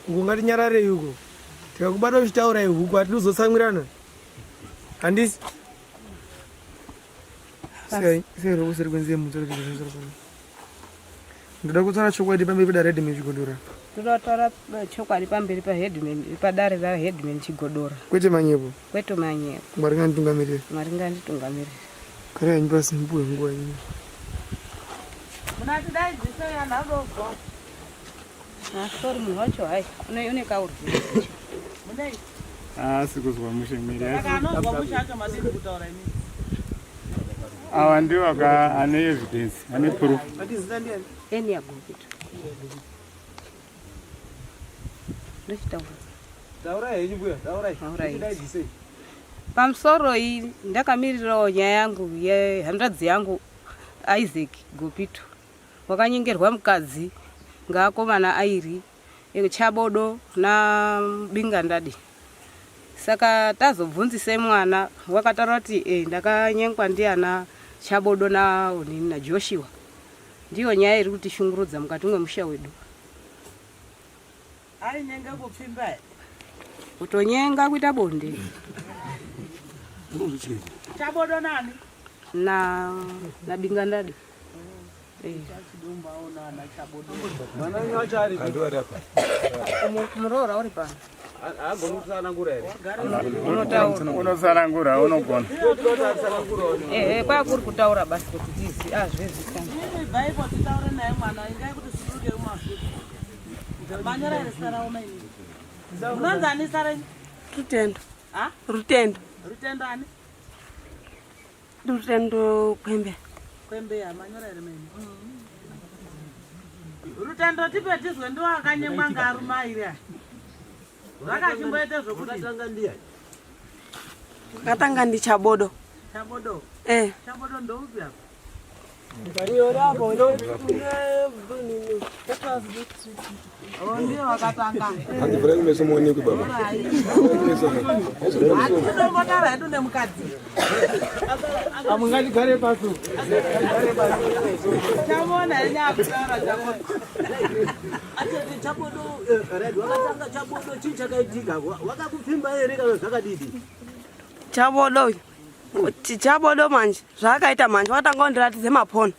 Ngati nyarare yuko. Tikakubata uchitaura huko atizotsamwirana. Handisi. Sai usiri kwenze mutoro kuzvizvira pano. Ndoda kutsara chokwadi pamberi pa Headman Chigodora. Totora chokwadi pamberi pa Headman padare ra Headman Chigodora. Kwete manyepo. Kwete manyepo. Mwari nganditungamirire. Mwari nganditungamirire. Kare nyipasi mpuwe nguwa ino. Munati dai dzisaya nalogo. Sorry munhu wacho hai. Une kauri. Munei. Sikuzwa mushemiri. Akanozwa mushacho madini kutaura ini. Awa ndiwo ane evidence, ane proof. Atizita ndiani? Eni yagopita. Ndechitaura. Taura henyu mbuya, taura. Dai dzise. Pamsoro iyi ndakamirirawo nyaya yangu yehanzvadzi yangu Isaac Gopito. Wakanyengerwa mukadzi ngaakomana airi Chabodo na Bingandadi. Saka tazobvunzise mwana wakataura kuti ndakanyengwa ndiana Chabodo na onini na Joshua. Ndiyo nyaya iri kuti shungurudza mukati mwemusha wedu. Ai nyenga kupfimba. Kutonyenga kuita bonde. Chabodo nani? Na Bingandadi. Chidumba ona na Chabodo. Mwana nyocha ari kandwara pa. Murora uri pa. Agomutana ngura ere. Unosanangura unogona. Kwa kuri kutaura basi kuti tizi zvezikana. Bible titaura naye mwana ingai kuti siruke umafi. Manyora ere sara umaini. Unanzani sara? Rutendo. Ha? Rutendo. Rutendo ani? Rutendo kwembe. Kwembe ya manyora ere meni. Rutendo tipe tizwe ndo akanyemwa ngaruma ire. Vakachimboite zvokuti tanga ndiani? Katanga ndi Chabodo. Chabodo. Chabodo ndoupi apa? Ndariyorapo ndio wakatanga. Andivura nimesomoni ku baba. Ndongotara hedu nemukadzi. Amungati gare pasu. Chamona nyakutara Chabodo. Ati Chabodo redu wakatanga Chabodo chichakaitika wakakupfimba ere kana zvakadidi? Chabodo manje zvakaita manje watanga kundiratidza maphono.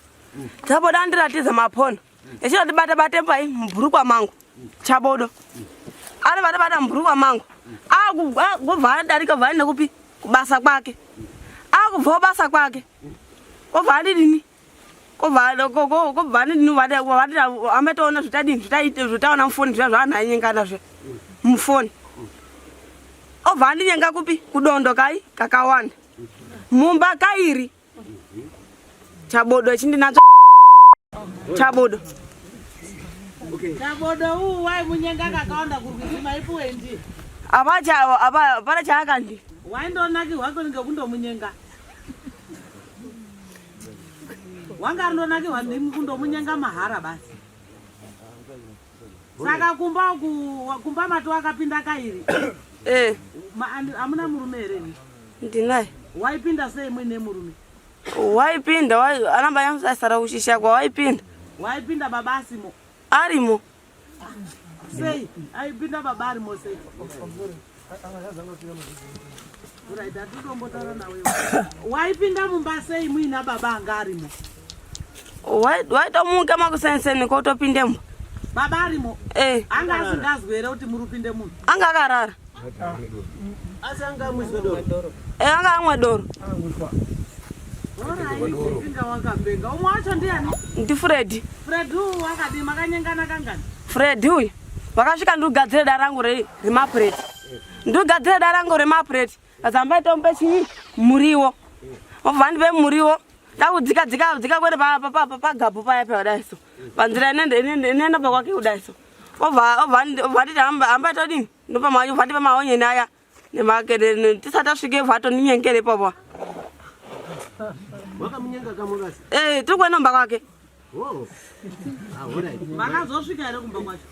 Chabodo andiratidza maphono. Echino ndibata batemba mburukwa mangu. Chabodo. Ari bata mburukwa mangu. Akubva darika vani nekupi kubasa kwake. Akubva basa kwake. Kovhani dini? Kovhani dini wadi ametoona zvitaona mufoni zvana nyengana zve. Mufoni. Ovhani nyenga kupi kudondo kai kakawanda. Mumba kairi. Chabodo chindinacho. Chabodo. Okay. Chabodo wai munyenga kakawanda kurukizima ipo endi. Para chakandi. Waindonaki wako ngekundomunyenga. Wanga ndonaki wandikundomunyenga mahara basi. Saka kumba matu akapinda kairi. Amuna murume ere ni? Ndinaye. Waipinda sei mwene murume? Waipinda anamba yamsasara ushisha kwa waipinda. Waipinda baba asimo? Arimo. Sei, aipinda baba arimo sei. Uraita tutombotara nawe. Waipinda mumba sei mwina baba anga arimo? Waitomuka makusenseni kotopindemo. Baba arimo? Anga asingazwere kuti murupinde munhu. Anga akarara. Asanga muzodoro. Anga amwe doro. Inga wakabenga. Umwacho ndiani? Ndi Fred. Fred wakadi makanyengana kangani? Fred uyu wakasvika ndugadzira darangu remapureti. Ndugadzira darangu remapureti. Azamba tombe chinyi muriwo. Ovhani be muriwo. Ndakudzika kwende pagabu paya padaiso. Panzira inenda pakwake kudaiso. Ovhani amba todini. Ndopa manyu vhandi pamaonye naya. nemakere tisati asvike vhato ninyengere papa. Wakamunyenga kamurasi. Tiri kuenomba kwake. Makazosvika here kumba kwacho?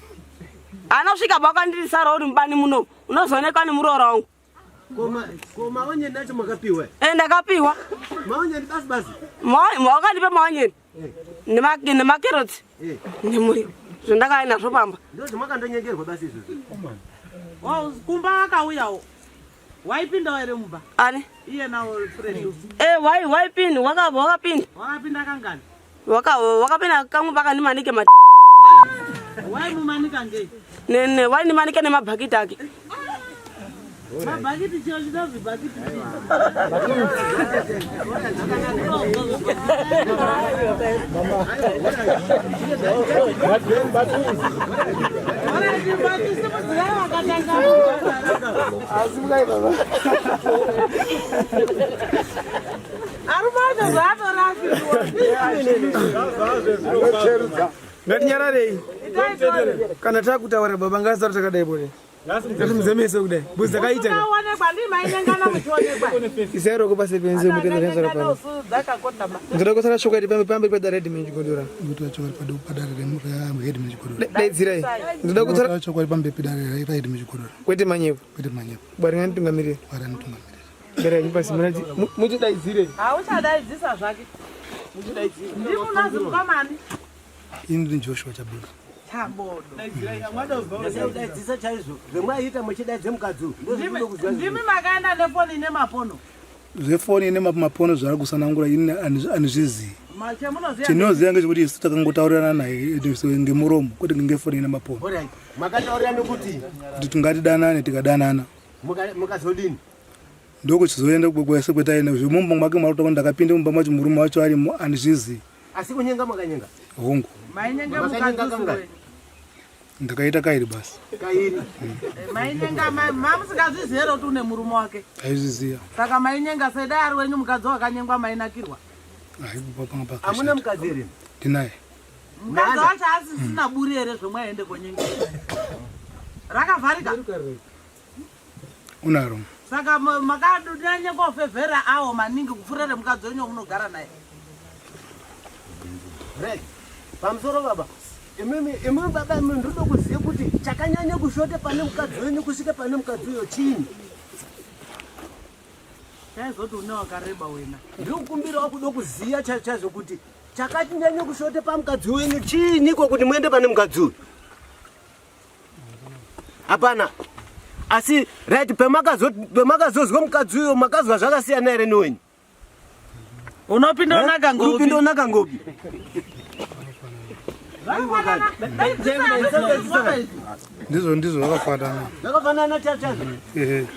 Anosvika bakandisara uri mubani muno. Unozoonekwa nemuroora wangu. Koma onyeni nacho makapiwa? Ndakapiwa. Maonyeni basi. Wakandipa maonyeni. Nemakerotsi. Nemuriwo. Zvandakainazvo pamba. Ndozvo makandonyengerwa basi izvozvo. Kumba wakauyawo. Waipinda here mumba? Ani? Iye nawo friend. Waipinda, wakapinda. Wakapinda kangani? Wakapinda kamwe pakandimanike Waimumanika ngei? Wainimanike nemabhakiti ake. Mabhakiti chio chinozi bhakiti. Ngatinyararei. Kana takutaura baba ngasari takadai bore. Ngatimuzemese kudai. Buza kaita. Ukaonekwa ndimainengana muchionekwa. Isero kupase penzi mutenda nzara pano. Ndoda kusara chokwadi pambe pedare Headman Chigodora. Ndoda chokwadi padare Headman Chigodora. Dai dzirai. Ndoda kusara chokwadi pambe pedare Headman Chigodora. Kwete manyepo. Kwete manyepo. Bari nganitungamirire. Bari nganitungamirire. Ndere nyipasi munati muchidaidzire. Auchadaidzisa zvake. Muchidaidzire. Ndimunazimuka mani? Ini Joshua Chabodo. Chabodo. Daidzisa chaizvo. Zvemwaita muchidaidze mukadzi. Ndimi makaenda nefoni nemapono. Zvefoni nemapono zvari kusanangura ini anizvizivi. Chinoziva ngechekuti isu takangotaurirana naye ngemuromo kwete ngefoni nemapono. Makataurirana kuti tingatidanane tikadanana. Mukazodini? Ndokuchizoenda kwese kwetaina zvimumba mwake mwaruta ndakapinde mumba macho murume wacho arimo anizvizivi. Asi kunyenga makanyenga? Hongu. Mainyenga mukadzi. Ndakaita kairi basi. Kairi. Mainyenga mamusingazvizivi here kuti une murume wake? Aizviziva. Saka mainyenga sedai ari wenyu mukadzi wakanyengwa mainakirwa? Hamuna mukadzi here? Ndinaye. Mukadzi wacho asisina buri here zvomwaende konyenga? Rakavharika? Unaro. Saka makadanyanya kofevhera awo maningi kupfuurire mukadzi wenyu unogara naye. Right. Pamusoro baba. Imwe baba ndoda kuziva kuti chakanyanya kushota pane mukadzi wenyu kusvika pane mukadzi uyo chini. Chaizoti une wakareba wena. Ndikukumbirawo kuda kuziva chaizvo kuti chakanyanya kushota pamukadzi wenyu chini kuti muende pane mukadzi uyo. Hapana. Asi right pemakazozwa mukadzi uyo makazwa zvakasiyana here newenyu? Unopinda unaka ngopi? Unopinda unaka ngopi? Ndizvo zvakafanana. Zvakafanana chacho.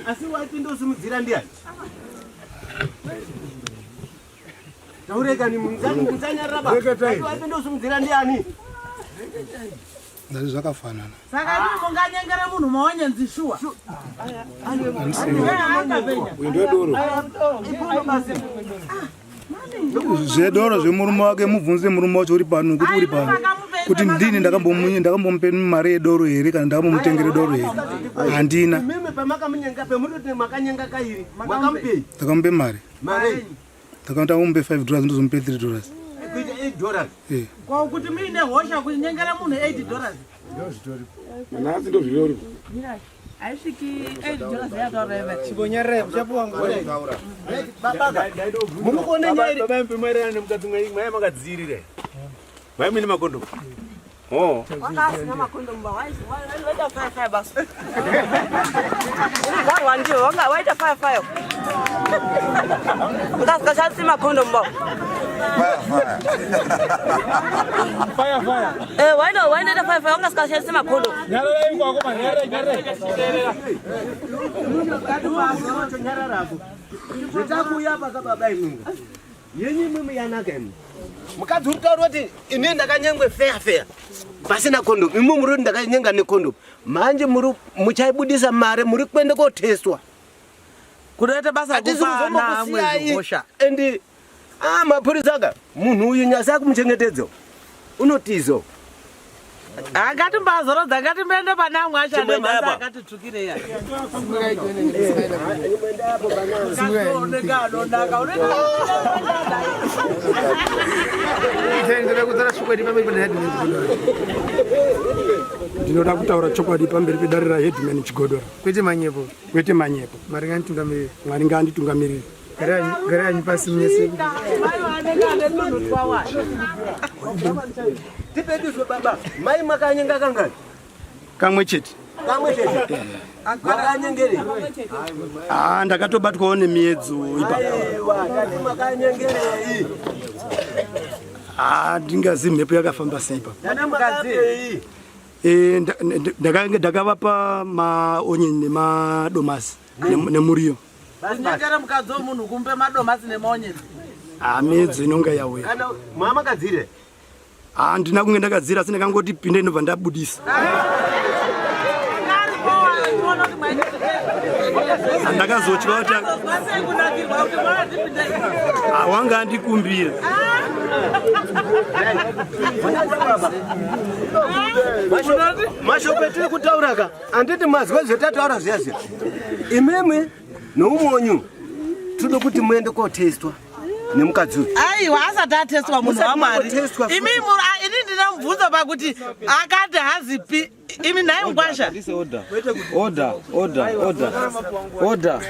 Asi waipinda usimudzira ndiani? Taureka ni mudzanyarira baba. Waipinda usimudzira ndiani? Ndazvo zvakafanana. Saka munganyengera munhu maonyenzi shuwa. Ndodoro. Zvedoro zvemurume wake mubvunze murume wacho uri pano kuti uri pano. Kuti ndini ndakambomupe mari yedoro here kana ndakamumutengere doro here. Handina. Mimi pamakamunyenga pemutoti makanyenga kairi. Makamupe. Ndakamupe mari. Mari. Ndakamupe $5 ndozomupe $3. Kuita $8. Kwa kuti mine hosha kunyengera munhu $8. Nasi ndo zvirori. Aisviki $8 yatoreva. Chibonyareva chapuwa ngore. Baba. Mukone nyari. Baba mpimerana nemukadzi mwaye makadzirire. Mwaye mine makondo. Wakasina makondo mba waita 5 basi. Wandiwo waita 5. Ngasikashasi makondo mba. Fire. Waita 5 ngasikashasi makondo. Nyarara ingwako man, nyarara. Zvitakuya pakababa imwe. Yenyi mimi yanaka imwe. Mukadzi uri taura kuti ini ndakanyengwe fair. Pasina condom. Imwe muri ndakanyenga necondom. Manje muchaibudisa mare muri kwenda kotestwa. Kunoita basa kufana mwezi hosha. Endi mapurisa aka munhu uyu nyasa kumuchengetedza. Unotizo. Akati mbazorodza ngati mende pana amwe ashande masa akati tukire ya. Ndinoda kutaura chokwadi pamberi pedare raHeadman Chigodora. Kwete manyepo. Kwete manyepo. Mwari nganditungamirire. Mwari nganditungamirire. Garai pasi munyese. Tipedizwe baba. Mai makanyenga kangani? Kamwe chete. Kamwe chete. Makanyengere. Ndakatobatwawo nemiedzo ipapo. Aiwa, kati makanyengere iyi. Ndingazivi mhepo yakafamba sei ipapo. NaMatutsa iyi. Ndakavapa maonyeni nemadomasi nemuriyo. Kunyengera mukadzi womunhu kumbe madomasi nemaonyeni. Miedzo inonga yauya. Kana mwamakadzire? Handina kunge ndakadzira asi ndakangoti pinde ndobva ndabudisa. Ndakazotya kuti wanga andikumbira. Mashoko etiri kutauraka anditi mazwe zvetataura zviya. Imwemwe noumonyu tode kuti muende kotestwa nemukadzi. Aiwa asati atestwa munhu waMwari. Imi ini ndina mubvunzo pakuti akati hazipi imi naye mugwasha. Order.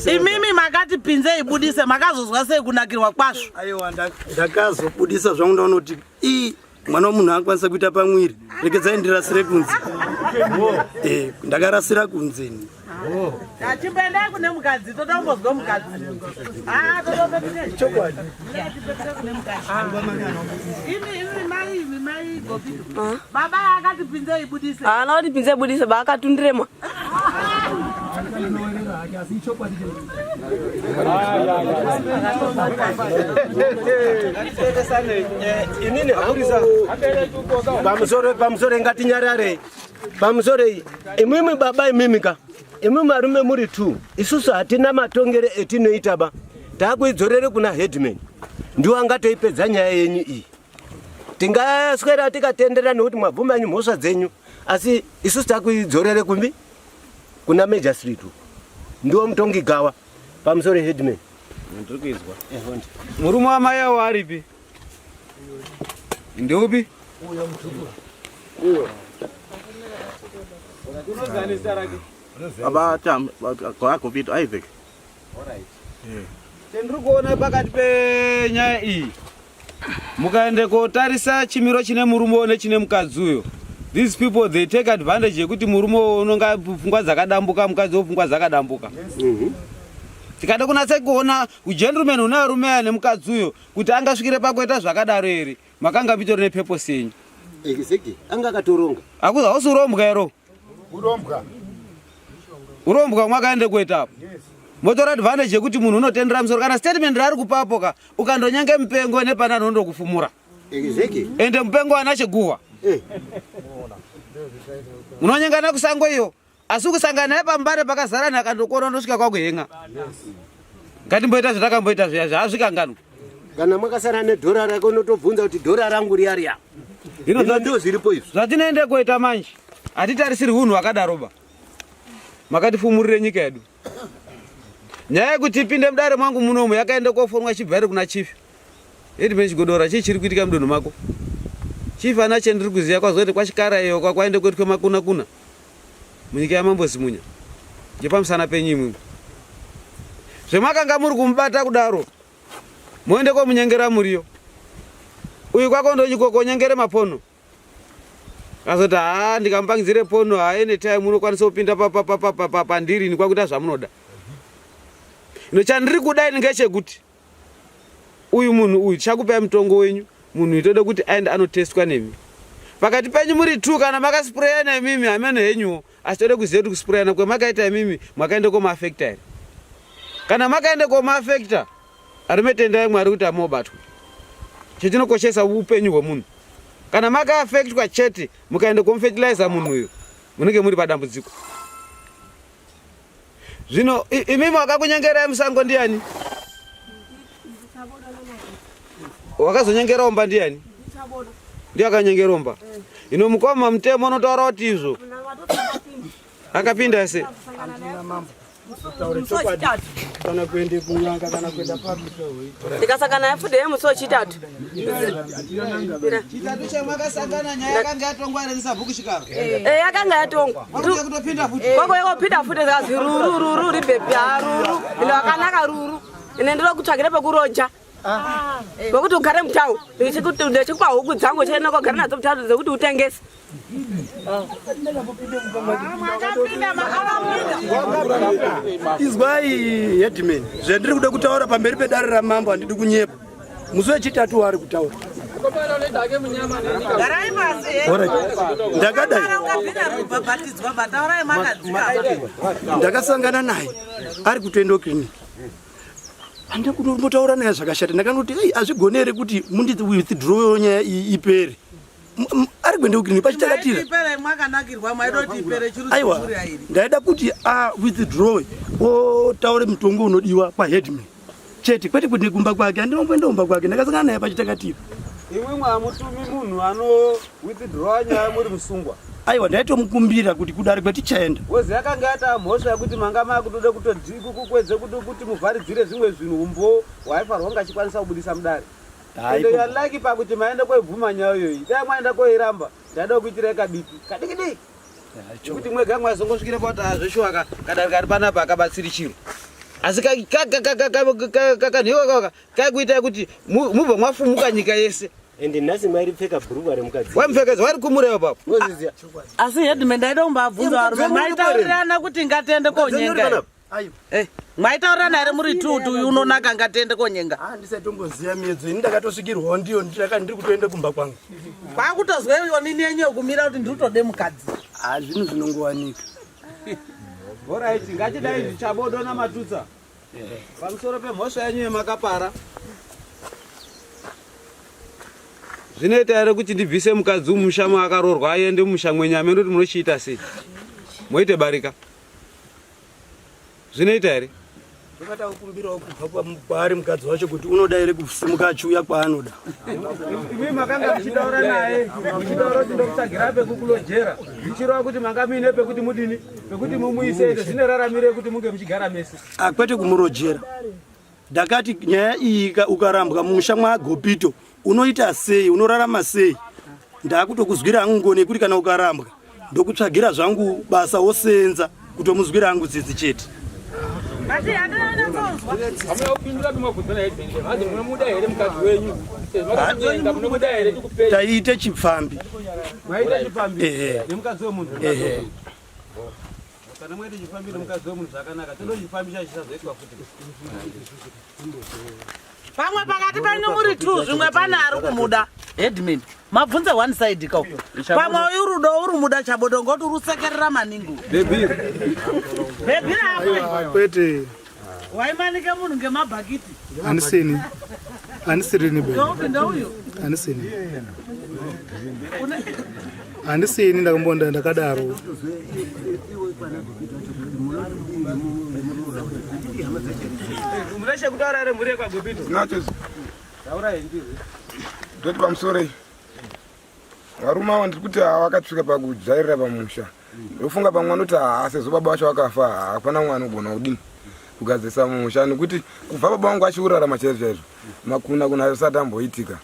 Imimi makati pinze ibudise makazozwa sei kunakirwa kwazvo. Aiwa ndakazobudisa zvangu ndaona kuti mwana womunhu akwanisa kuita pamwiri. Regedzai ndirasire kunze. Ndakarasira kunze. Chimbendai kune mukadzi totombozwa mukadzi. Totopepete chokwadi. Kune mukadzi. Imi mai Gopito. Baba akati pinze ibudise. Kuti pinze ibudise baakatundirema. Inini hakurisa. Pamusore ngatinyarare. Pamusore imwimwi baba imimika. Imwe marume muri 2. Isusu hatina matongere etinoita ba. Takuidzorere kuna Headman. Ndiwo angatoipedza nyaya yenyu iyi. Tingaswera tikatenderana nokuti mwabvumanyu mhosva dzenyu. Asi isusu takuidzorere kumbi kuna Major Street. Ndiwo mutongi gawa. Pamusore Headman. Ndikuizwa. Murume wamai awo aripi? Ndeupi? Uyo. Unozanisa rake. Kwa Gopito Isaac. Alright. Tendiri kuona pakati penyaya iyi. Mukaende kotarisa chimiro chine murume nechine mukadzi uyo. These people they take advantage yekuti murume unonga pfungwa dzakadambuka mukadzi wopfungwa dzakadambuka. Tikada kunatsa kuona ugentleman una arume nemukadzi uyo kuti angasvikire pakuita zvakadaro ere. Makanga pitori nepurpose yenyu. Exactly. Anga katoronga. Akuza usurombwa ero. Urombwa mwakaende kuita apo. Motora advantage yekuti munhu unotendera musoro kana statement rari kupapo ka ukandonyanga mupengo nepana anondo kufumura. Exactly. Ende mupengo anachiguwa. Munonyangana kusango iyo. Asi kusangana naye pambare pakazarana akandokona ndosvika kwakuhenga. Ngatimboita zvatakamboita zviya zvazvika ngano. Kana makasara nedhora rako unotobvunza kuti dhora rangu riya. Hino ndio zilipo izvo. Zvatinoende kuita manje. Atitarisiri hunhu akadaroba. Makatifumurire nyika yedu. Nyaya yekuti ipinde mudare mwangu munomu yakaenda kofonwa chibvare kuna chief. Headman Chigodora chiri kuitika mudunhu mako. Chief anache ndiri kuziya kwazoti kwachikara iyo kwakwaende kwetwe makuna kuna. Munyika yamambo Zimunya. Jepamusana penyu imwe. Zvemakanga muri kumbata kudaro. Muende komunyengera muriyo. Uyu kwako ndochikokonyengere mapono. Kazoti ndikamupangizire pono ene time unokwanisa kupinda pandiri ni kwakuita zvamunoda. Chandiri kudai ngechekuti uyu munhu uyu chakupai mutongo wenyu munhu itoda kuti aende anotestwa nemi. Pakati penyu muri 2 kana makaspraya nemimi amene henyu asi tode kuziya kuti kusprayana kwemakaita imimi mwakaende komaafekta ere. Kana makaende komaafekta arimetendai Mwari kuti amobatwa. Chetinokoshesa upenyu hwemunhu. Kana makaafektwa chete mukaende komfertilizer munhu uyo munenge muri padambudziko. Zvino imimi wakakunyengerai musango ndiani? Wakazonyengera omba ndiani? ndiye akanyengeromba. Ino mukoma mtemo unotaura kuti izvo akapinda se kana kuende kunyanga kana kuenda pabito ndikasangana yafude yemusi chitatu chitatu chamakasangana nyaya yakanga yatongwa ere musabhuku chikaro yakanga yatongwa kutopinda futi kwako yakopinda futi zikazi ruru ribhebhi ruru ino akanaka ruru ine ndiro kutsvakire pekuroja ngokuti ugare mutau ndechikupa huku dzangu chaina kugara nadzo mutau dzekuti utengese izwai Headman zvandiri kuda kutaura pamberi pedare ramambo handidi kunyepa musi wechitatu waari kutaura ndakadai ndakasangana naye ari kutoenda kiriniki handida kutombotaura naye zvakashata ndakanoti hazvigonere kuti mundi withdraw nyaya iyi ipere ari kuende kukiriniki pachitakatira aiwa ndaida kuti withdraw otaure mutongo unodiwa kwaHeadman chete kwete kuti kumba kwake handinomboenda kumba kwake ndakasangana naye pachitakatira imwe mwamutumi munhu ano withdraw nyaya muri musungwa aiwa ndaitomukumbira kuti kudare kwetichaenda wozi yakanga yata mhosva yekuti manga makutode kukwedze kuti muvharidzire zvimwe zvinhu umbo waifarwa ngachikwanisa kubudisa mudare ende yalaki pakuti maende koibvuma nyaya iyoyi dai mwaenda koiramba ndaida kuitira kadiki kadikidiki kuti mwega mwazongosvikira pauti hazveshuwa kadare kari panapa akabatsiri chiro asi kakanhiwa kakuita kuti mubva mwafumuka nyika yese ende nhasi mairi pfeka bhurugwa remukadzi wamupfekedza wari kumureva papo mozizia asi Headman ndaida kumbabvunza varume maitaurirana kuti ngatiende konyenga maitaurirana here muri tutu uyu unonaka ngatiende konyenga handisaitomboziya miedzo ini ndakatosvikirwawo ndiyo ndiri kutoende kumba kwangu kwakutozweyo nini yenyu yokumira kuti ndiri kutode mukadzi zvinhu zvinongowanika Alright, ngachidai Chabodo NaMatutsa. Pamusoro pemhosva yenyu yemakapara. Zvinoita here kuti ndibvise mukadzi mumusha maakarorwa aende mumusha mwenyame ndokuti munochiita sei? Moite barika. Zvinoita here? ndakatakumbirawo kubva kwaari mukadzi wacho kuti unoda here kusimuka achiuya kwaanoda imi makanga muchitaura naye muchitaura kuti ndokutsvagira pekukulojera muchirova kuti manga muine pekuti mudini pekuti mumuise zvineraramire kuti munge muchigara mese kwete kumurojera ndakati nyaya iyi ukarambwa mumusha mwagopito unoita sei unorarama sei ndakutokuzwira hangu ngoni yekuti kana ukarambwa ndokutsvagira zvangu basa wosenza kutomuzwira hangu tsitsi chete taite chipfambi pamwe pakati penyu muri tu zvimwe pane ari kumuda Headman mabvunze one side kau pamwe urudo uri muda Chabodo ngoti urusekerera maningi bebhira kwete waimanike munhu ngemabhakiti handisini ndopinda uyo handisini ndakambonda ndakadaro mureshe kutaura ere muri kwagopito nacho taura hendizi ndoti pamusoro varume ava ndiri kuti havakatsvika pakujairira pamusha ndofunga pamwe anoti sezo baba vacho vakafa hapana mwana anogona kudini kugadzisa musha nekuti kubva baba vangu achiurarama chaizvo chaizvo makuna asati amboitika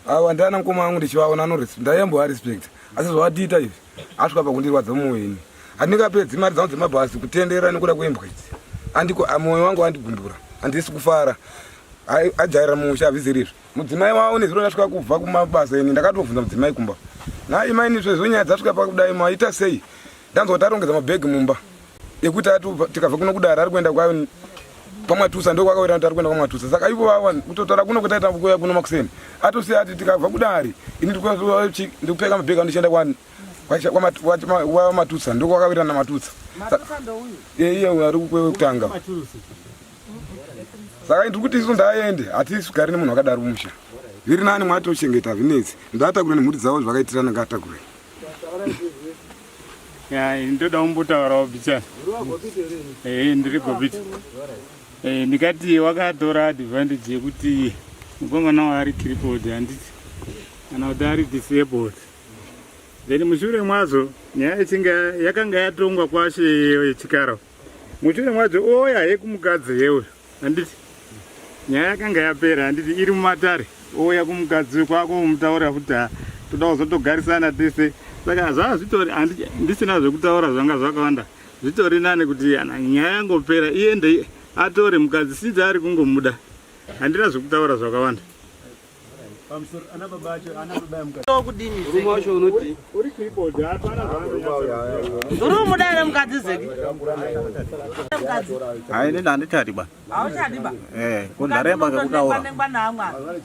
ava ndiana mukoma vangu ndichivaona ndaiambovarespect asi zvavatiita izvi asvika pakundirwadza mumuweni handingapedzi mari dzangu dzemabhasi kutendera nekuda kwembwa idzi mwoyo wangu wandigundura handisi kufara ajairira mumusha avhizirizvo mudzimai wavo nezviro asvika kubva kumabasa ini ndakatovhunza mudzimai kumba naimainizvo zvonyaya dzasvika pakudai maita sei ndanzoti arongedza mabhegi mumba ekuti tikabva kuno kudara ari kuenda kwayo paMatusa ndo kwakawira kuti ari kuenda kwaMatusa saka ivo vava kutotaura kuno kuti aita kuya kuno makuseni atosiya ati tikabva kudari ini ndikupfeka mabhegi andichienda kwaMatusa ndo kwakawira NaMatutsa iye ari kwekutanga saka ndiri kuti isu ndaende hatisugari nemunhu akadaro musha zviri nani mwatochengeta zvinetsi ndatakura nemhuri dzavo zvakaitirana ngatakurei ndoda kumbotaurawo bichana ndiri gopito ndikati wakatora advantage yekuti mukomana waari tripod handiti kana kuti ari disabled. Then mushure mwazo nyaya ichinge yakanga yatongwa kwashe Chikaro. Mushure mwazo oya yekumukadzi yewe. Handiti nyaya yakanga yapera, handiti iri mumatare. Oya kumukadzi kwako mutaura kuti toda kuzotogarisana tese. Saka zvazvitori handisina zvekutaura zvanga zvakawanda. Zvitori nane kuti nyaya yangopera iende atore mukadzi sidza ari kungomuda. Handina zvekutaura zvakawanda. Murume wacho unoti Uri clipboard hapana Uri mudare mukadzi zeki. Nenda handitati ba. Auchadi ba. Ndaremba ngekutaura.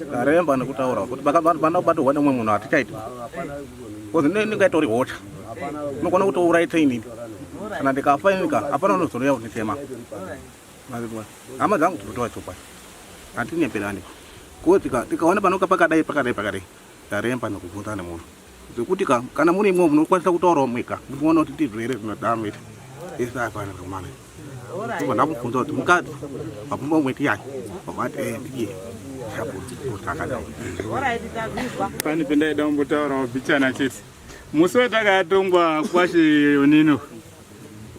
Ndaremba nekutaura kuti vana kubatirwa nemumwe munhu hatichaiti. Kozi ndingaita uri hosha. Unogona kutouraita inini. Kana ndikafa inika hapana unozoreya kunditema. Hama dzangu tinotoa chopa. Hatinyepelani. Kuti tikaona panoka pakadai. Ndaremba nekubvunza nemunhu. Zvekuti kana muri imwe munokwanisa kutaurawo mwega. Munoona kuti tirwere zvinodhama iti. Ese hapana kumana. Tuba ndakubvunza kuti mukadzi wapumba umweti yake. Wabati ndiye. Pani pendaida kumbotaurawo bichana chete. Musi watakatongwa kwashe Yonino.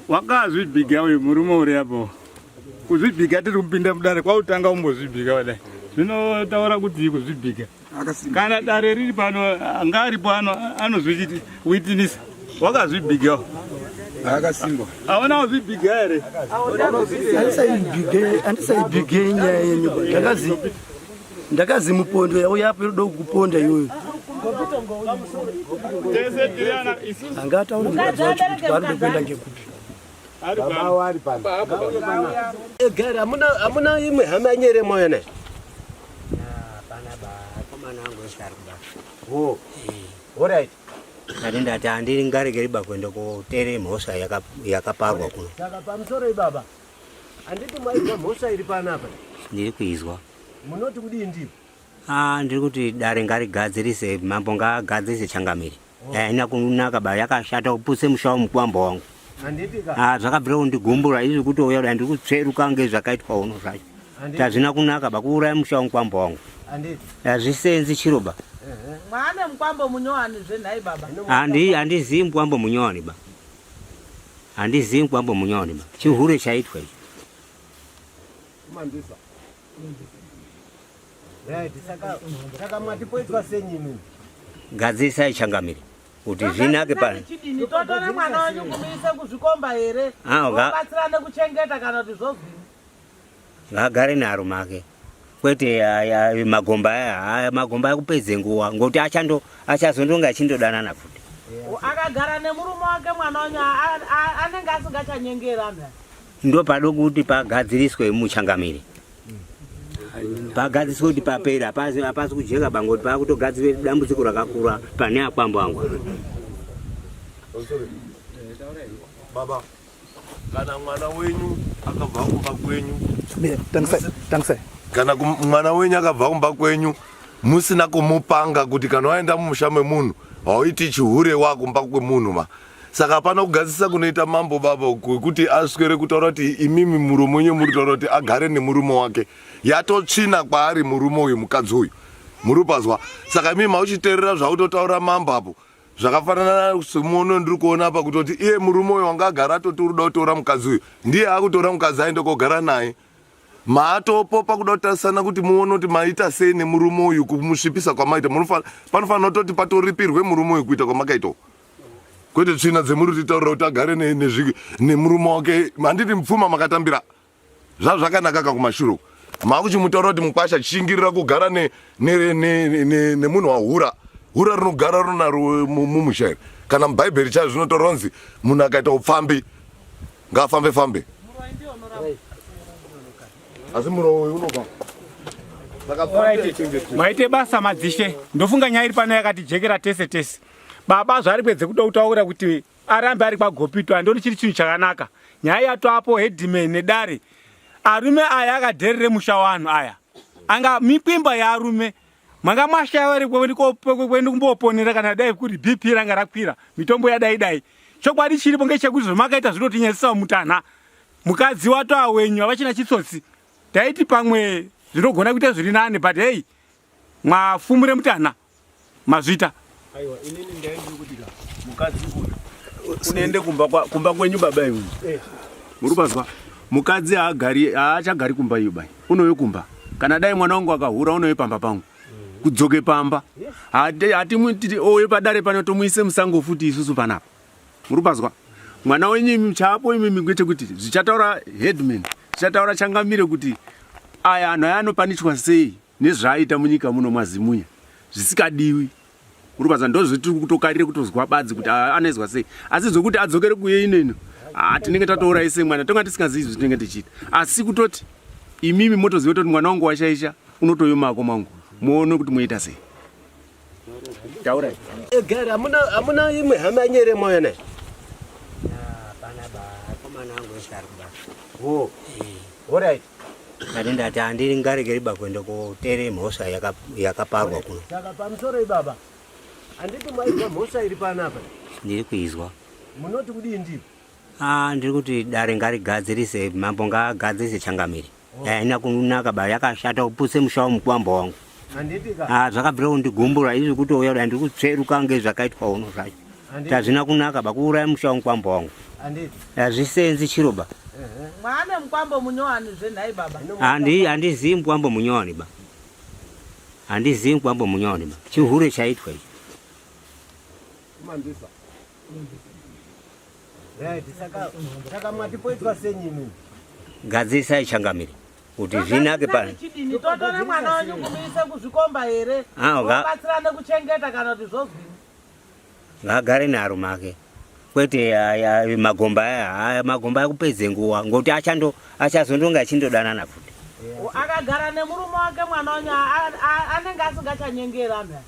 Wakazvibhiga uyu murume uri apo. Kuzvibhiga tiri kupinda mudare kwautanga umbozvibhiga wadai. Zvinotaura kuti kuzvibhiga. Kana dare riri pano anga aripo anozvichiti witness. Wakazvibhiga. Akasimba. Aona kuzvibhiga ere? Andisaibhige nyaya yenyu. Ndakazi mupondo yauya apo inoda kukuponda iyoyo. Tese tirana isusu. Angataura mukadzi wacho kuti parikuda kuenda ngekupi. Ari pano. Egara amuna imwe hama nyere moyo naye. Oh. Alright. Ndati andiri ngaregeriba kwenda kotere mhosva yakaparwa kuno. Saka pamusoro ibaba. Anditi mwaizwa mhosva iri panapa. Ndiri kuizwa. Munoti kudii ndipo? Ndiri kuti dare ngarigadzirise mambo ngaagadzirise Changamire. Haina kunaka ba yakashata kupuse mushawo mukwamba wangu. Anditi ka. Zvakabvira kundigumbura izvi kuti uya ndiri kutsveruka ngezvakaitwa uno zvacho. Tazvina kunaka ba kuuraya mushawo mukwamba wangu. Anditi. Azvisenzi chiroba. Mwane mukwambo munyowani zvenhai baba. Handizivi mukwambo munyowani ba. Handizivi mukwambo munyowani ba. Chihure chaitwa ichi. Mandisa. Right, saka mwatipoitwa senyi mimi. Gadzisai Changamire. Kuti zvinake pano. Chidini totore mwana wanyu kumuise kuzvikomba here. Vabatsirane kuchengeta kana kuti zvozvini. Ngagare narume ake. Kwete magomba akupedze nguwa ngoti achazondonga achindodanana futi. Akagara nemurume wake mwana wanyu anenge asingachanyengera nda. Ndo pado kuti pagadziriswe muChangamire. Pagadziriswe kuti papera apasi kujeka bangoti pakutogadzirwe dambudziko rakakura pane akwambo angu. Baba, kana mwana wenyu akabva kumba kwenyu. Thanks. Kana mwana wenyu akabva kumba kwenyu musina kumupanga kuti kana waenda mumusha memunhu hauiti chihure wakumba kwemunhu ma. Saka pana kugadzisa kunoita mambo baba kuti aswere kutaura kuti imimi murume wenyu muri kutaura kuti agare nemurume wake. Yatotsvina kwaari murume uyu mukadzi uyu. Murupazwa. Saka imimi mauchiteerera zvautotaura mambo apo. Zvakafanana semuono ndiri kuona apa kuti iye murume uyu wanga agara atoti uri kuda kutora mukadzi uyu. Ndiye akutora mukadzi aende kogara naye. Maatopopa kuda kutarisana kuti muone kuti maita sei nemurume uyu kumusvipisa kwamaita. Panofanira kutoti patoripirwe murume uyu kuita kwamakaita. Kwete tsvina dzemuri titaurira kuti agare nemurume wake. Handiti mupfuma makatambira. Zvakanaka kakumashuro. Makuchimutaura kuti mukwasha chishingirira kugara nemunhu wahura. Hura rinogara runaro mumushairi. Kana mubhaibheri chaizvo zvinotaura kunzi munhu akaita upfambi ngaafambe. Asi muroho uyu unoba. Maite basa madzishe. Ndofunga nyaya iri pano yakatijekera tese. Baba zvari kwedze kuda kutaura kuti arambe ari kwagopitwa ndori chiri chinhu chakanaka. Nyaya yatwapo Headman nedare. Arume aya akadherere musha wanhu aya. Anga mikwimba yarume. Manga mashayari kwendi kumboponera kana dai kuti BP ranga rakwira. Mitombo yadai. Chokwadi chiripo ngechekuti zvamakaita zvinotinyasisa mutana. Mukadzi wato awenyu avachina chitsotsi. Taiti pamwe zvinogona kuita zviri nane but hey mwafumure mutana. mazvita. Aiwa, inini ndaenda kuti mukadzi unoende kumba kwenyu baba iwe. Murupazwa, mukadzi haachagari kumba iyo bai. Unoyo kumba. Kana dai mwana wangu akahura unoyo pamba pangu. Kudzoke pamba. Hatimuti oye padare pano tomuise musango futi isusu panapa. Murupazwa. Mwana wenyu mchapo imi ngwete kuti zvichataura Headman. Zvichataura changamire kuti aya anhu anopanishwa sei nezvaaita munyika muno mazimunya. Zvisikadiwi. Murupazwa ndozvitiri kutokarire kutozwa badzi kuti anoizwa sei. Asi zvokuti adzokere kuye ino. Tinenge tatouraise mwana tonga tisingazivi zvitinenge tichiita. Asi kutoti imimi motoziva kuti mwana wangu washaisha unotoyomako mangu. Muone kuti muita sei. Taura. Egara amuna imwe hama nyere moyo naye. Oh. Alright. Nadenda ati andiri ngaregeriba kwenda kotere mhosa yakaparwa kuno. Saka pamusoro baba. Anditi mwaizwa mhosa iri panapa. Ndiri kuizwa. Munoti kudii ndipo? Ndiri kuti dare ngarigadzirise mambo ngaagadzirise changamire. Ina kunaka ba yakashata kupuse mushawo mukwambo wangu. Anditika. Zvakabvira kundigumbura izvi kuti uya ndiri kutsveruka ngezvakaitwa uno zvacho. Tazvina kunaka ba kuuraya mushawo mukwambo wangu. Anditi. Azvisenzi chiroba. Mwana mukwambo munyowani zvenhai baba. Handizivi mukwambo munyowani ba. Handizivi mukwambo munyowani ba. Chihure chaitwa ichi. Kumandisa. Right, saka mwatipoitwa senyini. Gadzirisa changamire. Kuti zvinake pano. Chidini totore mwana wanyu kumuise kuzvikomba here. Vabatsirane kuchengeta kana kuti zvozvini. Ngagare naro make. Kwete magomba aya magomba akupedze nguwa ngoti achazondonga achindodanana futi. Akagara nemurume wake mwana wanyu anenge asingachanyengera nda.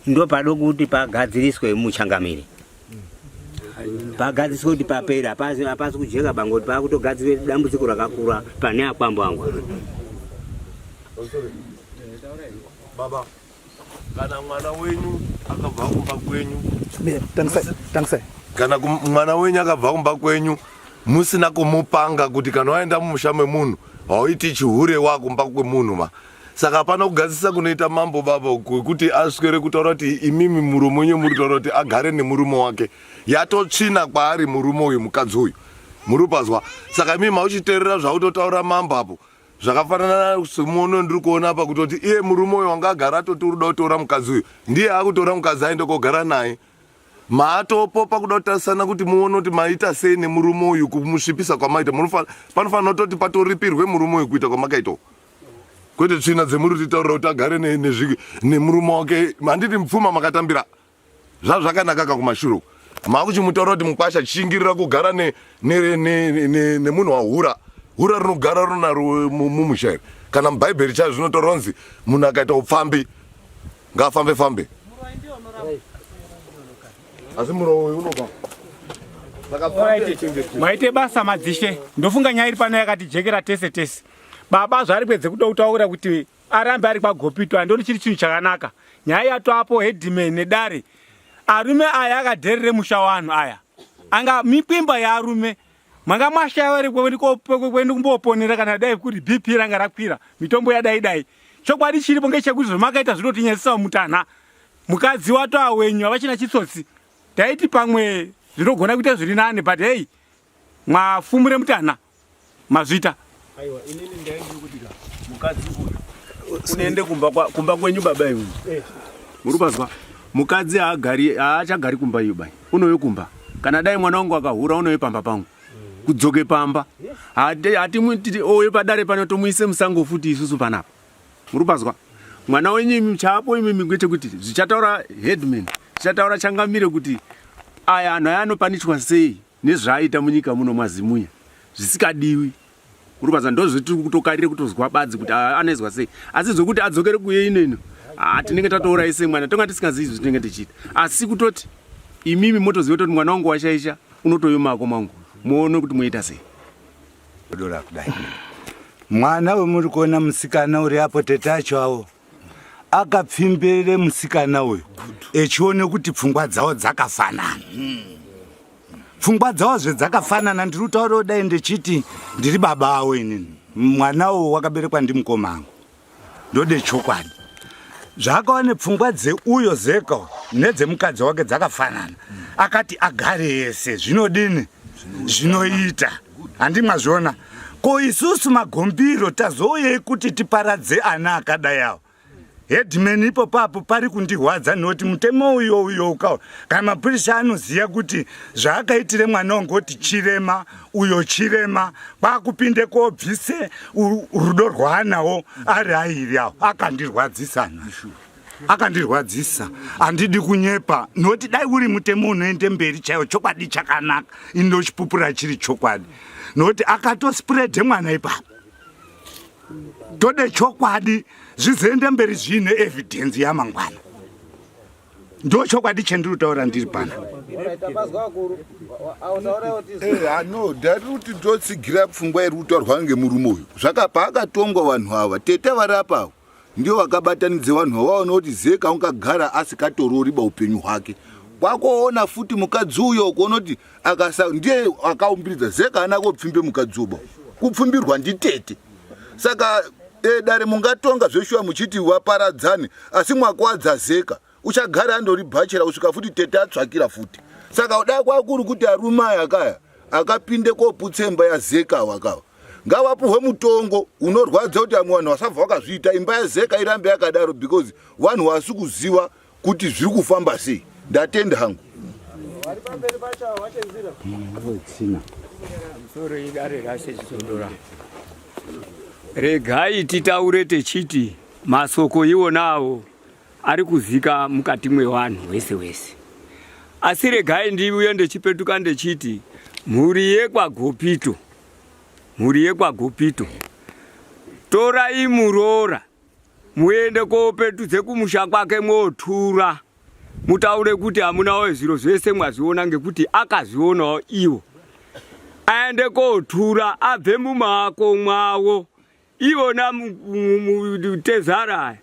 Ndo padoko kuti pagadziriswe muchangamire. Pagadziriswe kuti papera apasi kujeka bangoti pakutogadzire dambudziko rakakura pane akwambo angu. Baba, kana mwana wenyu akabva kumba kwenyu. Thanks. Kana mwana wenyu akabva kumba kwenyu musina kumupanga kuti kana waenda mumusha memunhu hauiti chihure wako kumba kwemunhu ma. Saka hapana kugadzisa kunoita mambo baba kuti aswere kutaura kuti imimi murume wenyu muri kutaura kuti agare nemurume wake. Yatotsvina kwaari murume uyu mukadzi uyu. Murupazwa. Saka imimi mauchiteerera zvautotaura mambo apo. Zvakafanana semuono ndiri kuona apa kutoti iye murume uyu wanga agara atoti uruda kutora mukadzi uyu. Ndiye akutora mukadzi aende kogara naye. Maatopopa kuda kutarisana kuti muone kuti maita sei nemurume uyu kumusvipisa kwamaita. Panofanira kutoti patoripirwe murume uyu kuita kwamakaita. Kwete tsvina dzemuri titaurira kuti agare nemurume wake. Handiti mupfuma makatambira. Zvakanaka kumashure. Makuchimutaura kuti mukwasha chingirira kugara nemunhu wahura. Hura rinogara runaro mumushairi. Kana mubhaibheri chaizvo zvinotaura kunzi munhu akaita upfambi ngafambe. Asi muroho uyu unoba. Maite basa madzishe. Ndofunga nyaya iri pano yakatijekera tese. Baba zvari kwedze kutotaura kuti arambe ari pagopitwa ndoni chiri chinhu chakanaka. Nyaya yatoapo Headman nedare. Arume aya akadherere musha wanhu aya. Anga mikwimba yarume. Manga mashayari kwendi kumboponera kana dai kuti BP ranga rakwira. Mitombo yadai. Chokwadi chiripo ngechekuti zvamakaita zvinotinyesesa mutana. Mukadzi wato awenyu havachina chitsotsi. Taiti pamwe zvinogona kuita zviri nane but hey mwafumure mutana mazvita. Aiwa inini ndaenda kuti mukadzi unoende kumba kwenyu baba iwe. Murupazwa. Mukadzi haachagari kumba iyo bai. Unoyo kumba. Kana dai mwana wangu akahura unoyo pamba pangu. Kudzoke pamba. Hatimuti oye padare pano tomuise musango futi isusu panapa. Murupazwa. Mwana wenyu mchapo imimi ngwete kuti zvichataura Headman. Zvichataura changamire kuti aya anhu anopanishwa sei nezvaaita munyika muno mazimunya. Zvisikadiwi. Murupazwa ndozvitiri kutokarire kutozwa badzi kuti anoizwa sei. Asi zvokuti adzokere kuye ino. Tinenge tatouraise mwana tonga tisingazivi zvitinenge tichiita. Asi kutoti imimi motoziva kuti mwana wangu washaisha unotoyomako mangu. Muone kuti muita sei. Dora kudai. Mwana wemuri kuona musikana uri apo tetacho awo. Akapfimbirire musikana uyu. Echione kuti pfungwa dzawo dzakafanana. Pfungwa dzawo dzakafanana ndiri kutaura kudai ndechiti ndiri baba awo inini. Mwana uyu wakaberekwa ndimukomangu. Ndode chokwadi. zvakaone pfungwa dzeuyo Zeka nedzemukadzi wake dzakafanana akati agare ese zvinodini zvinoita handi mwazviona ko isusu magombiro tazouyei kuti tiparadze ana akadai avo Headman ipo papo pari kundirwadza noti mutemo uyo ukawo kana mapurisa anoziya kuti zvaakaitire mwana ongoti chirema uyo chirema kwakupinde kobvise rudo rwaanawo ari airi awo akandirwadzisa handidi kunyepa noti dai uri mutemo unoende mberi chaiwo chokwadi chakanaka indochipupura chiri chokwadi noti akatospreadhe mwana ipapo tode chokwadi zvizoende mberi zvine evidence yamangwana ndo chokwadi chendiri taura ndiri pano no dari kuti ndotsigira pfungwa iri kutaurwa ngemurume uyu zvakapa akatongwa vanhu ava tete vari apawo ndio vakabatanidze vanhu ava vaona kuti Zeka ungagara asikatororiba upenyu hwake kwakoona futi mukadzi uyo kuona kuti ndiye akaumbiridza Zeka ana kopfimbe mukadzi uba kupfumbirwa nditete saka dare mungatonga zveshuwa muchiti waparadzane asi mwakwadza Zeka uchagara andori bhachera usvika futi tete atsvakira futi saka udai kwakuri kuti arume aya akapinde koputsemba ya Zeka wakawa ngavapuhwe mutongo unorwadza kuti amwe vanhu vasabva vakazviita imba yaZeka irambe yakadaro because vanhu vasi kuziva kuti zviri kufamba sei ndatenda hangu regai titaure techiti masoko iwonawo ari kuzika mukati mwevanhu wese asi regai ndiuye ndechipetuka ndechiti mhuri yekwagopito torai muroora muende kopetudze kumusha kwake mwotura mutaure kuti hamunawo zviro zvese mwazviona ngekuti akazvionawo iwo aende kotura abve mumako mwawo iwona mutezara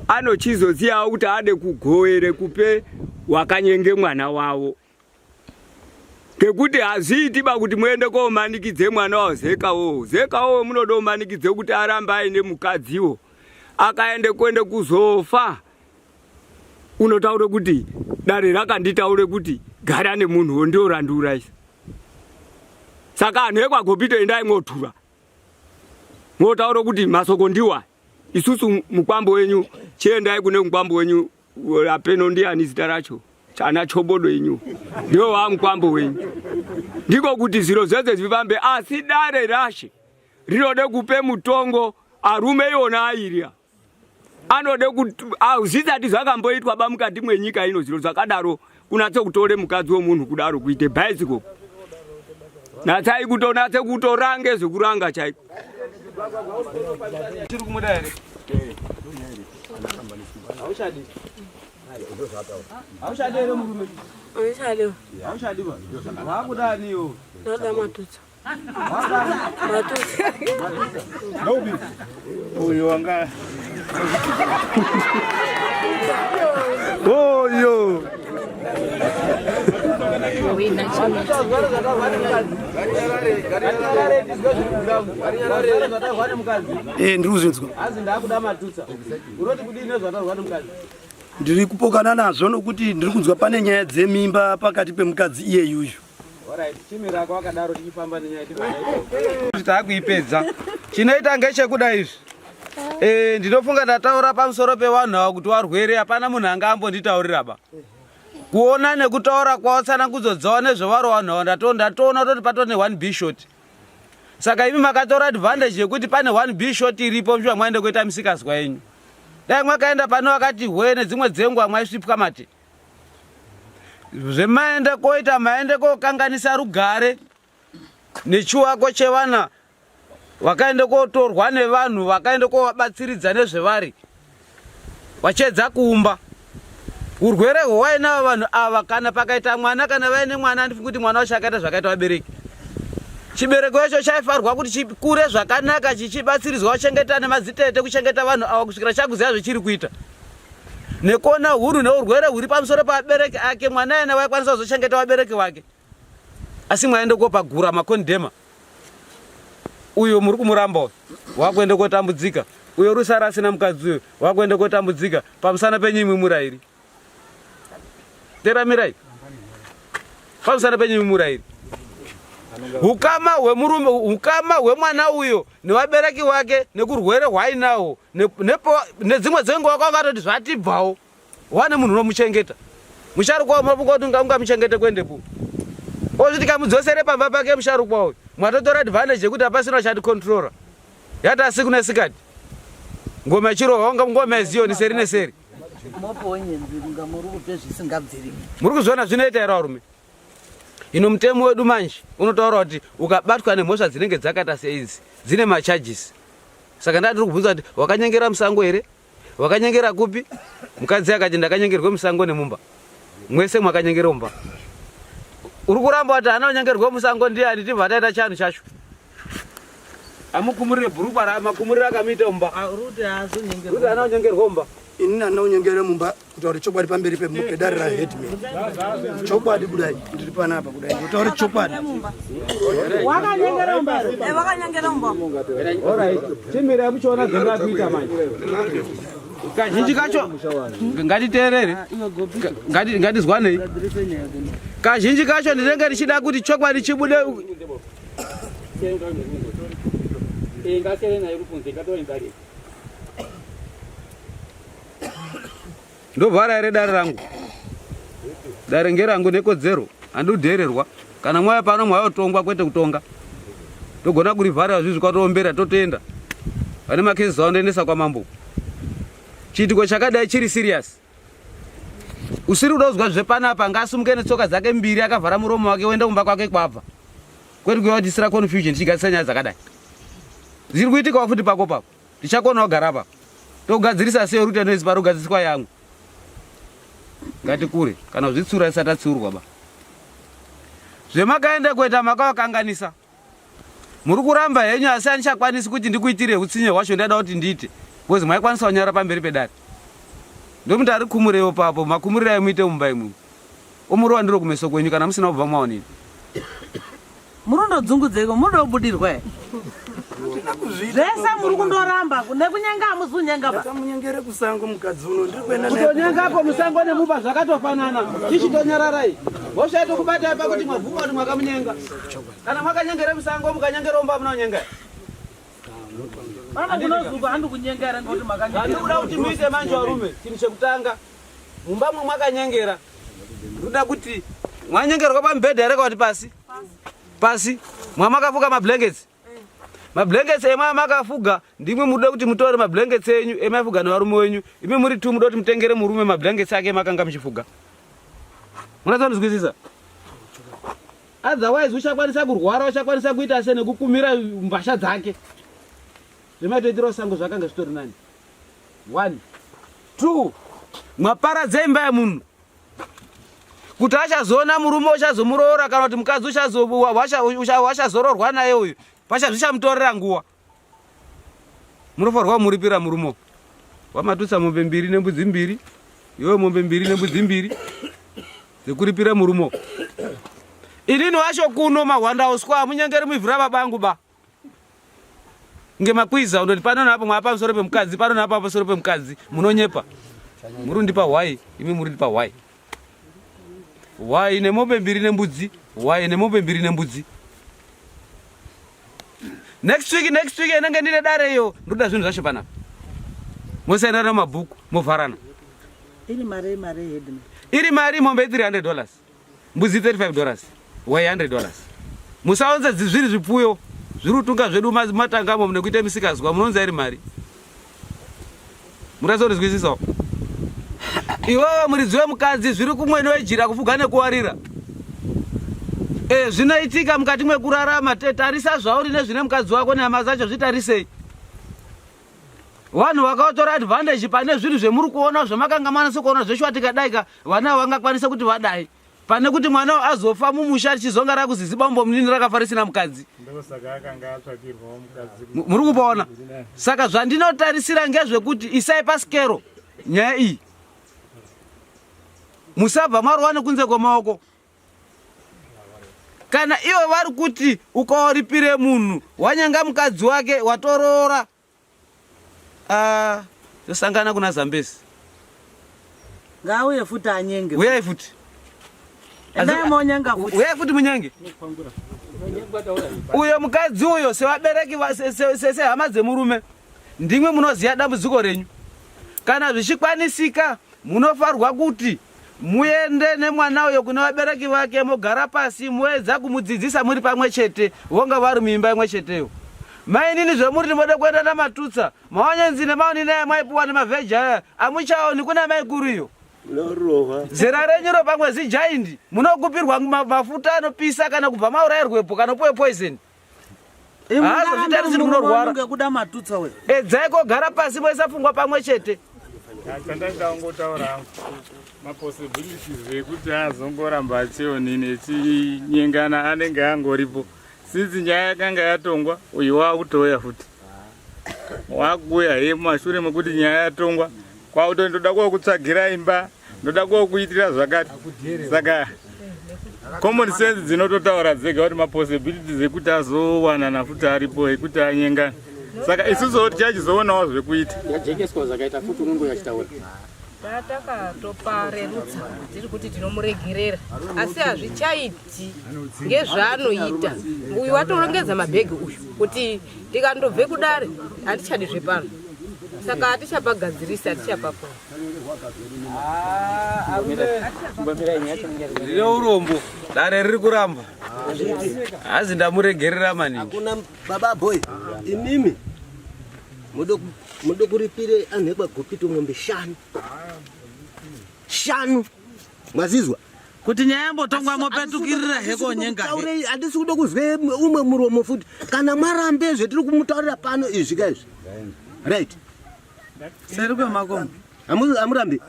anochizoziyawo kuti ade kugovere kupe wakanyenge mwana wawo ngekuti hazviitiba kuti muende komanikidze mwana wa Zekawo munoda kumanikidze kuti arambe aine mukadziwo akaende kuende kuzofa unotaure kuti dare rakanditaure kuti gara nemunhu ndio randura isa saka anhu ekwagopito endai mwotura mwotaure kuti masoko ndiwa isusu mukwambo wenyu chiendai kune mukwambo wenyu apeno ndiani zita racho chana Chabodo yenyu ndio wa mukwambo wenyu ndiko kuti zviro zvese zvifambe asi dare rashe rinode kupe mutongo arume iwona airia anode kuti zvisati zvakamboitwa ba mukati mwenyika ino zviro zvakadaro kunatse kutore mukadzi womunhu kudaro kuite bicycle natsai kutonatse kutorange zvekuranga chaiko tiri kumuda here aushadi here murume aushadi ba wakudaniyo NaMatutsa Nobi uyo wanga oyo ndiri kupokana nazvo nokuti ndiri kunzwa pane nyaya dzemimba pakati pemukadzi iye yuyu takuipedza chinoita ngechekuda izvi ndinofunga ndataura pamusoro pevanhu ava kuti varwere hapana munhu anga ambonditauriraba kuona nekutaura kwavo tsanangudzo nezvevari vanhu ava ndatoona toti patone 1 bishot saka imi makatora advantage yekuti pane 1 bishot iripo mshuva mwaende kuita misikazwa yenyu dai mwakaenda pano vakati hwe nedzimwe dzenguva mwaisvipwa mate zvemaende koita maende kokanganisa rugare nechiwako chevana vakaende kotorwa nevanhu vakaende kovabatsiridza nezvevari vachedza kuumba urwere hwainavo vanhu ava kana pakaita mwana kana vaine mwana handifungi kuti mwana wacho akaita zvakaita vabereki chibereko icho chaifarwa kuti chikure zvakanaka chichibatsiridzwa kuchengeta nemadzitete kuchengeta vanhu ava kusvikira chakuziva zvechiri kuita nekona huru neurwere huri pamusoro paabereki ake mwana ena waikwanisa kuzochengeta vabereki vake asi mwaende kopagura makondema uyo muri kumuramba wakuende kotambudzika uyo rusara asina mukadzi uyo wakuenda kotambudzika pamusana penyimwe murairi teramirai pamusana penyimwe murairi ukama hwemurume ukama hwemwana uyo nevabereki wake nekurwere hwainawo nedzimwe dzenguva kwaungatoti zvatibvawo wane munhu unomuchengeta musharukwa mafunga kuti ungamuchengete kuendepo ozviti kamudzosere pamba pake musharukwa uyu mwatotora advantage yekuti hapasina chatikontrora yati asiku nesikati ngoma ichirohwa ngoma yeziyoni seri neseri muri kuzviona zvinoita here varume ino mutemo wedu manje unotaura kuti ukabatwa nemhosva dzinenge dzakaita seidzi dzine macharges saka ndatiri kubvunza kuti wakanyengera musango here wakanyengera kupi mukadzi akati ndakanyengerwe musango nemumba mwese mwakanyengera umba uri kuramba kuti hana unyengerwe musango ndiani tibva taita chanhu chacho amukumurire bhurukwa ramakumurire akamuita umba ruti hana unyengerwe umba ini hana unyengere mumba kutaura chokwadi pamberi pedare raHeadman chokwadi kudai ndiri panapa kudai kutaura chokwadi wakanyengera umba wakanyengera umba alright chimira muchiona zvinga kuita manje kazhinji kacho ngatiteerere ngatizwanei kazhinji kacho ndinenge ndichida kuti chokwadi chibude ndobvara here dare rangu dare ngerangu nekodzero handudhererwa kana mwaya pano mwayotongwa kwete kutonga togona kurivhara zvizvi kwatoombera totoenda vane makesi aundoendesa kwamambo chiitiko chakadai chiri serious usiri kuda kuzwa zvepanapa ngaasimuke netsoka dzake mbiri akavhara muromo wake oenda kumba kwake kwabva kwete kuya kutisira confusion tichigatsira nyaya dzakadai ziri kuitikawo futi pako pako tichakonawo gara pako tokugadzirisa sei ruti anoisi pari kugadziriswa yangu ngatikure kana kuzvitsura isati atsiurwa ba zvemakaenda kuita makavakanganisa muri kuramba henyu asi handichakwanisi kuti ndikuitire utsinye hwacho ndada kuti ndiite bcause mwaikwanisa kunyara pamberi pedare ndomuti ari kumurewo papo makumurirai muite mumba imwe omuri wandiro kumeso kwenyu kana musina kubva maonini murundodzungudzeko munobudirwa zvese muri kundoramba nekunyenga hamusunyenga munyengere kusango mukadzi uno ndiri kuenda kutonyengapo musango nemumba zvakatofanana tichitonyararai hosha yetokubatai pakuti mwabvuma kuti mwakamunyenga kana mwakanyengere musango mukanyengera umba munonyenga anokunozuva handikunyengera ndikuti makandikuda kuti muite manje varume chinhu chekutanga mumba mwe mwakanyengera ndoda kuti mwanyengerwa pamubhedha here kwati pasi mwamakafuga mablankets emwa makafuga ndimwe muda kuti mutore mablankets enyu emaifuga nevarume wenyu imi muri tu muda kuti mutengere murume mablankets ake makanga muchifuga munatsanozwisisa otherwise uchakwanisa kurwara uchakwanisa kuita se nekukumira mbasha dzake zvematoitira sango zvakanga zvitori nani 1 2 mwaparadza imba yemunhu kuti achazoona murume uchazomuroora kana kuti mukadzi wachazororwa naye uyu pachazvichamutorera nguva munofanirwa kumuripira murume wamatutsa mombe 2 nembudzi 2 iwe mombe 2 nembudzi 2 dzekuripira murume inini wacho kuno mahwanda uswa amunyengeri muivhira babangu ba ngemakwiza undoti pano napo mwapa pamusoro pemukadzi pano napo pamusoro pemukadzi munonyepa muri ndipa why imi muri ndipa why nemombe 2 nembudzi why nemombe 2 nembudzi next week enenge ndine dare iyo ndoda zvinhu zvacho panapa mosaenda namabhuku movharana iri mari mombe $300 mbudzi $35 why $100 musaunze zviri zvipfuyo zviri kutunga zvedu matangamo nekuite misikazwa munounza iri mari murasonzwisisawo iwewe muridzi wemukadzi zviri kumwene wejira kufuga nekuwarira zvinoitika mukati mwekurarama tarisa zvauri nezvine mukadzi wako nehama zacho zvitarisei vanhu vakaotora advantage pane zvinhu zvemuri kuona zvamakanga manasi kuona zveshwatikaдаika vana vangakwanisa kuti vadai pane kuti mwana azofa mumusha chizonga rakuziziba munini rakafarisina mukadzi muri kupaona saka zvandinotarisira ngezvekuti isai pasikero nyaya iyi musabva maruwa nekunze kwemaoko kana iwe vari kuti ukawaripire munhu wanyenga mukadzi wake watoroora tosangana kuna Zambezi. Ngauye futi anyenge. Uyai futi. Endai monyanga futi. Uyai futi munyenge. Uyo mukadzi uyo sevabereki se hama dzemurume ndimwe munoziya dambudziko renyu. Kana zvichikwanisika munofarwa kuti muende nemwana uyo kuna vabereki vake mogara pasi muedza kumudzidzisa muri pamwe chete vonga vari muimba imwe cheteyo. Mainini zvemuri ndimoda kuenda NaMatutsa maonyenzi nemaoni naye maipuwa nemavheji aya amuchaoni kuna maikuru iyo. Zera renyu ro pamwe zijaindi munokupirwa mafuta anopisa kana kubva maurayirwepo kana upuwe poison. Ngekuda Matutsa we. Edzai kogara pasi moisafungwa pamwe chete. Chandangotaura hangu maposibilities ekuti azongoramba achionini echinyengana anenge angoripo. Since nyaya yakanga yatongwa uyu wakutoya futi. Wakuya he mashure mekuti nyaya yatongwa kwakuti ndoda kutsvagira imba ndoda kuitira zvakati. Saka common sense dzinototaura dzega kuti maposibilities ekuti azowanana futi aripo ekuti anyengana. Saka isusu tichazoonawo zvekuita. Yajekeswa zvakaita futi unongo yachitaura. Takatoparerutsa tiri kuti tinomuregerera asi hazvichaiti ngezvaanoita. Uyu watorongedza mabhegi uyu kuti tikandobve kudare hatichadi zvepano. Saka hatichapagadzirisa hatichapapona. Ndine urombo dare riri kuramba. Hazi ndamuregerera maningi. Hakuna baba boy. Imimi mudo kuripire anekwa gopito ngombe 5 mwazizwa kuti nyaya yambotongwa mopetukirira heko nyenga. Handisi kuda kuzwe umwe muromo futi kana mwarambe zvetiri kumutaurira pano izvi kaizvi. Right. Seri kwemakombo. Amurambe.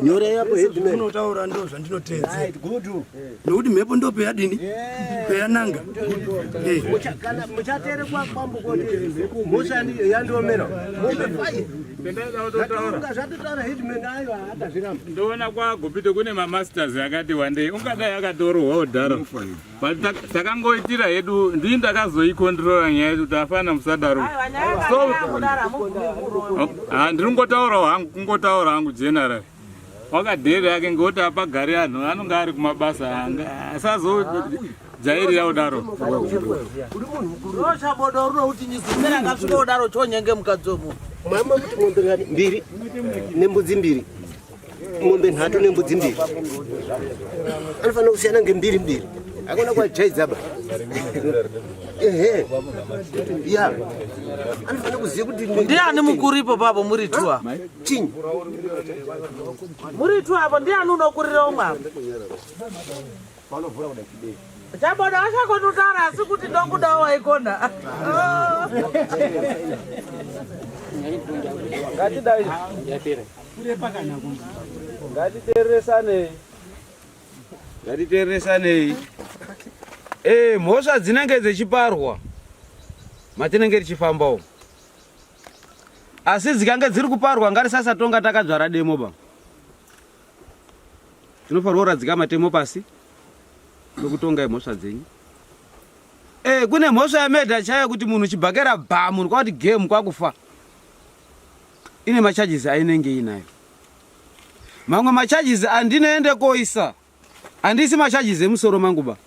Nyora yapo Headman. Unotaura ndo zvandinotedza. Right, good. Nokuti mhepo ndo peyadini? Peyananga. Kana muchatere kwa kwambo kuti mushani yandomera. Ndoona kwagopito kune mamasters yakati wandei ungadai akatorohwawo dharo. Takangoitira hedu ndii ndakazoikontrora nyaya yedu tafana musadaro. Ndinongotaura hangu general. Wakadhere yake ngoti apagari anhu anonga ari kumabasa asazojairira udaro. Chabodo runoti nyizimera ngasvika udaro chonyenge mukadzi womunhu. Mama kuti ng'ombe ngani 2 nembudzi 2. Ng'ombe 3 nembudzi 2. Anofana kusiyana nge2. Akona kwa jaidza ba. Ya. Anofana kuziya kuti ndiani mukuripo papo muri 2. Chinyi. Muri 2 apo ndiani unokurira umwe. Chabodo achakotutara asi kuti ndokudawo waikona. Ngatidai. Ngatiteresanei. Mhosva dzinenge dzichiparwa matinenge tichifambawo. Asi dzikange dziri kuparwa ngarisasatonga takadzvara demo ba. Tinofanirwa kuradzika matemo pasi ndokutonga mhosva dzenyu. Kune mhosva yamedha chayo kuti munhu chibhakera bha munhu kwati game kwakufa. Ine macharges ainenge inayo. Mamwe macharges andinoende koisa. Andisi macharges emusoro mangu ba.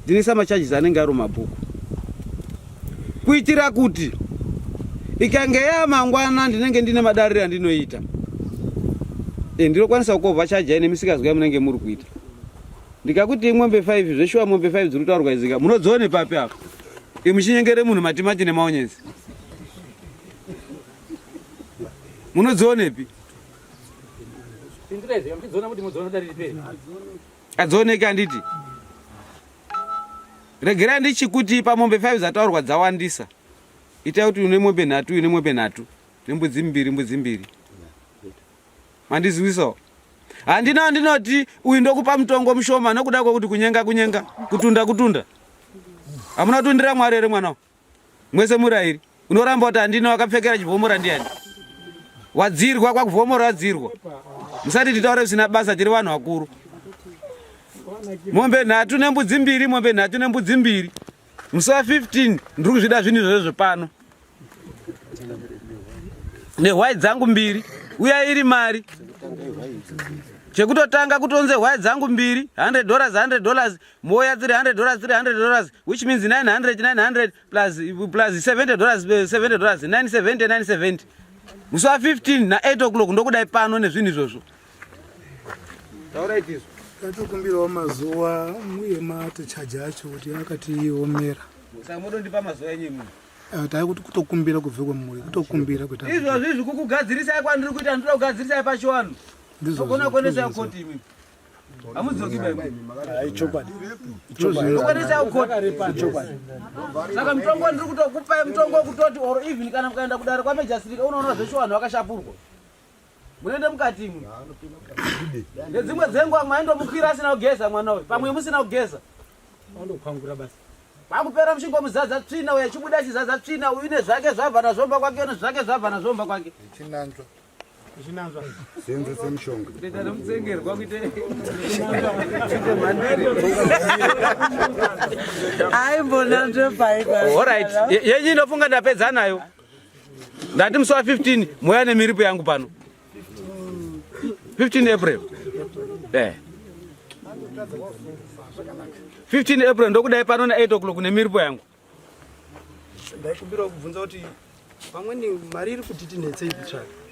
Ndinisa macharges anenge ari mabhuku. Kuitira kuti ikange yamangwana ndinenge ndine madariro andinoita. Ndinokwanisa kukovha charge ine misikazwa yamunenge muri kuita. Ndikakuti mwembe 5 zveshuwa mwembe 5 dziri kutaurwa izika munodzione papi apo. Muchinyengere munhu matimati nemaonyenzi. Munodzionepi? Adzioneke anditi. Regerai ndichikuti pamombe 5 dzataurwa dzawandisa. Itai kuti une mombe 3 une mombe 3 nembudzi 2 mbudzi 2. Mandizwisawo. Andinoti uyu ndokupa mutongo mushoma nokuda kwokuti kunyenga kutunda. Hamuna kutundira Mwari ere mwanawo. Mwese murairi. Unoramba kuti andina wakapfekera chivhomora ndiani. Wadzirwa kwakuvhomora wadzirwa. Musati titaure zvisina basa tiri vanhu vakuru. Mombe 3 nembudzi 2 mombe 3 nembudzi 2. Musa 15 ndiri kuzvida zvinhu izvozvo pano. nehwai dzangu 2 uya iri mari chekutotanga kutonze hwai dzangu 2 $100 moya $300 which means $900 plus $70 $970 musi wa 15 na 8 o'clock ndokudai pano nezvinhu izvozvo tauraitizo tatokumbirawo mazuva uye matichaja acho kuti akatiomera saka modondipa mazuva enyu imwe tai kuti kutokumbira kubve kwemuri kutokumbira kuti izvozvo izvi kukugadzirisai kwandiri kuita ndinoda kugadzirisai pachiwanu okona kuendesai kukoti imi hamuzoki baiokonesai kukoti saka mutongo ndiri kutokupai mutongo wekutoti or even kana mukaenda kudare kwamejasirika unoona zveshe vanhu vakashapurwa munoende mukati imwe nedzimwe dzenguva mwaindomukwira asina kugeza mwana uyu pamwe musina kugeza pakupera mushingo muzadza tsvina uye chibuda chizadza tsvina uyu ne zvake zvabva nazvomba kwake une zvake zvabva nazvomba kwake senze semshonga ndeta nomutsengerwa kuite aimbona ndopaika alright yenyu inofunga ndapedza nayo ndati musi wa 15 moya nemiripo yangu pano 15 April 15 April ndokudai pano na 8 o'clock nemiripo yangu ndaikumbira kubvunza kuti pamweni mari iri kuti tinetsei kutsvaka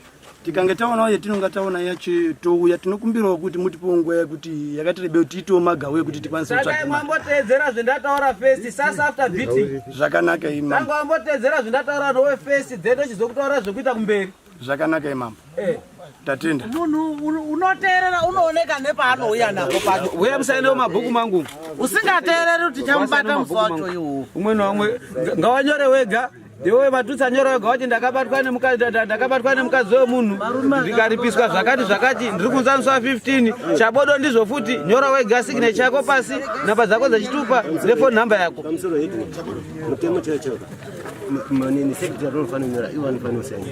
tikange taonawo yatinonga taona yachitouya tinokumbirawo kuti mutipewo nguva yekuti yakatirebe kuti tiitewo magawu ekuti tikwanise kutsvaka mwamboteedzera zvendataura first sasa after beating zvakanaka imambo tangu wamboteedzera zvendataura nowe first then ochizokutaura zvekuita kumberi zvakanaka imambo tatenda munhu unoteerera unooneka nepaanouya napo pacho uya musainewo mabhuku mangu usingateereri kuti chamubata musi wacho iwo umwe naumwe ngawanyore wega iwe matutsa nyora wega wati ndakabatwa nemukadzi wemunhu ndikaripiswa zvakati ndiri kunza musi wa 15 chabodo ndizvo futi nyora wega sigine chako pasi nhamba dzako dzechitupa nefoni nhamba yako mutemo checho manini sekretari unofana kunyora iwo anofana kusenga